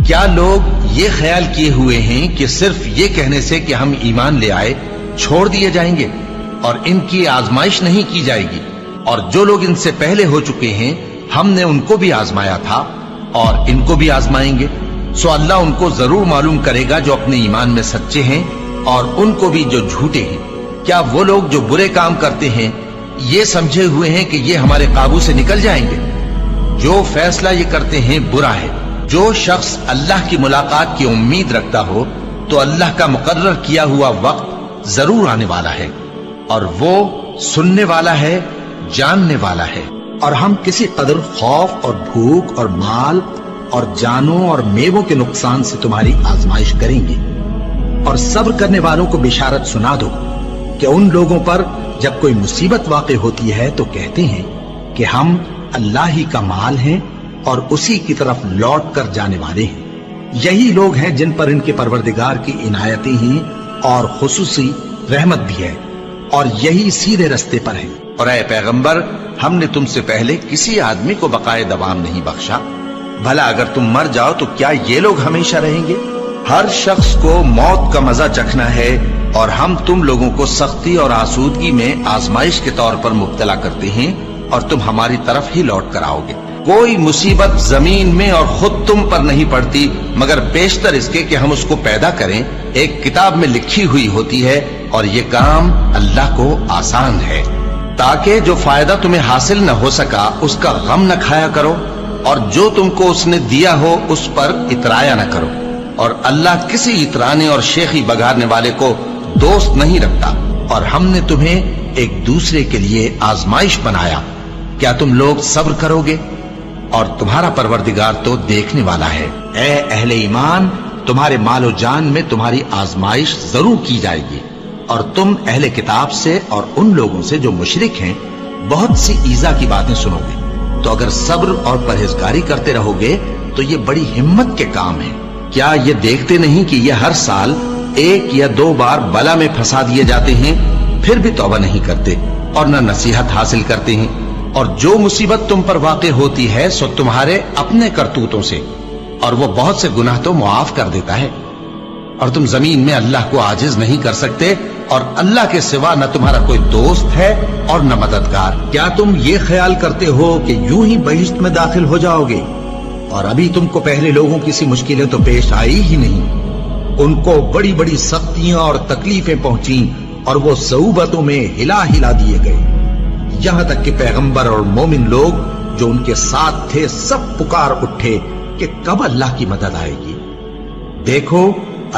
کیا لوگ یہ خیال کیے ہوئے ہیں کہ صرف یہ کہنے سے کہ ہم ایمان لے آئے چھوڑ دیے جائیں گے اور ان کی آزمائش نہیں کی جائے گی؟ اور جو لوگ ان سے پہلے ہو چکے ہیں ہم نے ان کو بھی آزمایا تھا اور ان کو بھی آزمائیں گے، سو اللہ ان کو ضرور معلوم کرے گا جو اپنے ایمان میں سچے ہیں اور ان کو بھی جو جھوٹے ہیں۔ کیا وہ لوگ جو برے کام کرتے ہیں یہ سمجھے ہوئے ہیں کہ یہ ہمارے قابو سے نکل جائیں گے؟ جو فیصلہ یہ کرتے ہیں برا ہے۔ جو شخص اللہ کی ملاقات کی امید رکھتا ہو تو اللہ کا مقرر کیا ہوا وقت ضرور آنے والا ہے، اور وہ سننے والا ہے، جاننے والا ہے۔ اور ہم کسی قدر خوف اور بھوک اور مال اور جانوں اور میووں کے نقصان سے تمہاری آزمائش کریں گے، اور صبر کرنے والوں کو بشارت سنا دو کہ ان لوگوں پر جب کوئی مصیبت واقع ہوتی ہے تو کہتے ہیں کہ ہم اللہ ہی کا مال ہیں اور اسی کی طرف لوٹ کر جانے والے ہیں۔ یہی لوگ ہیں جن پر ان کے پروردگار کی عنایتیں ہیں اور خصوصی رحمت بھی ہے، اور یہی سیدھے رستے پر ہیں۔ اور اے پیغمبر، ہم نے تم سے پہلے کسی آدمی کو بقائے دوام نہیں بخشا، بھلا اگر تم مر جاؤ تو کیا یہ لوگ ہمیشہ رہیں گے؟ ہر شخص کو موت کا مزہ چکھنا ہے، اور ہم تم لوگوں کو سختی اور آسودگی میں آزمائش کے طور پر مبتلا کرتے ہیں، اور تم ہماری طرف ہی لوٹ کر آؤ گے۔ کوئی مصیبت زمین میں اور خود تم پر نہیں پڑتی مگر بیشتر اس کے کہ ہم اس کو پیدا کریں ایک کتاب میں لکھی ہوئی ہوتی ہے، اور یہ کام اللہ کو آسان ہے، تاکہ جو فائدہ تمہیں حاصل نہ ہو سکا اس کا غم نہ کھایا کرو، اور جو تم کو اس نے دیا ہو اس پر اترایا نہ کرو۔ اور اللہ کسی اترانے اور شیخی بگاڑنے والے کو دوست نہیں رکھتا۔ اور ہم نے تمہیں ایک دوسرے کے لیے آزمائش بنایا، کیا تم لوگ صبر کرو گے؟ اور تمہارا پروردگار تو دیکھنے والا ہے۔ اے اہل ایمان، تمہارے مال و جان میں تمہاری آزمائش ضرور کی جائے گی، اور تم اہل کتاب سے اور ان لوگوں سے جو مشرک ہیں بہت سی ایذا کی باتیں سنو گے، تو اگر صبر اور پرہیزگاری کرتے رہو گے تو یہ بڑی ہمت کے کام ہے۔ کیا یہ دیکھتے نہیں کہ یہ ہر سال 1 یا 2 بار بلا میں پھنسا دیے جاتے ہیں، پھر بھی توبہ نہیں کرتے اور نہ نصیحت حاصل کرتے ہیں؟ اور جو مصیبت تم پر واقع ہوتی ہے سو تمہارے اپنے کرتوتوں سے، اور وہ بہت سے گناہ تو معاف کر دیتا ہے۔ اور تم زمین میں اللہ کو عاجز نہیں کر سکتے، اور اللہ کے سوا نہ تمہارا کوئی دوست ہے اور نہ مددگار۔ کیا تم یہ خیال کرتے ہو کہ یوں ہی بہشت میں داخل ہو جاؤ گے؟ اور ابھی تم کو پہلے لوگوں کی سی مشکلیں تو پیش آئی ہی نہیں، ان کو بڑی بڑی سختیاں اور تکلیفیں پہنچیں، اور وہ صعوبتوں میں ہلا ہلا دیے گئے، یہاں تک کہ پیغمبر اور مومن لوگ جو ان کے ساتھ تھے سب پکار اٹھے کہ کب اللہ کی مدد آئے گی۔ دیکھو،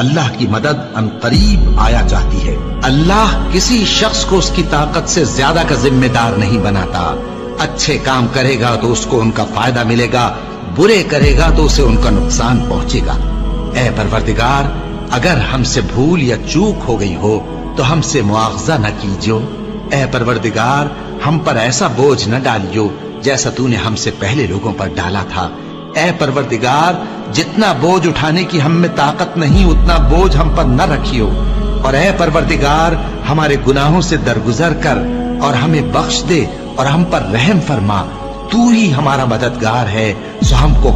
اللہ کی مدد ان قریب آیا چاہتی ہے۔ اللہ کسی شخص کو اس کی طاقت سے زیادہ کا ذمہ دار نہیں بناتا۔ اچھے کام کرے گا تو اس کو ان کا فائدہ ملے گا، برے کرے گا تو اسے ان کا نقصان پہنچے گا۔ اے پروردگار، اگر ہم سے بھول یا چوک ہو گئی ہو تو ہم سے مواخذہ نہ کیجو۔ اے پروردگار، ہم پر ایسا بوجھ نہ ڈالیو جیسا تو نے ہم سے پہلے لوگوں پر ڈالا تھا۔ اے پروردگار، جتنا بوجھ اٹھانے کی ہم میں طاقت نہیں اتنا بوجھ ہم پر نہ رکھیو، اور اے پروردگار، ہمارے گناہوں سے درگزر کر اور ہمیں بخش دے اور ہم پر رحم فرما۔ تو ہی ہمارا مددگار ہے، سو ہم کو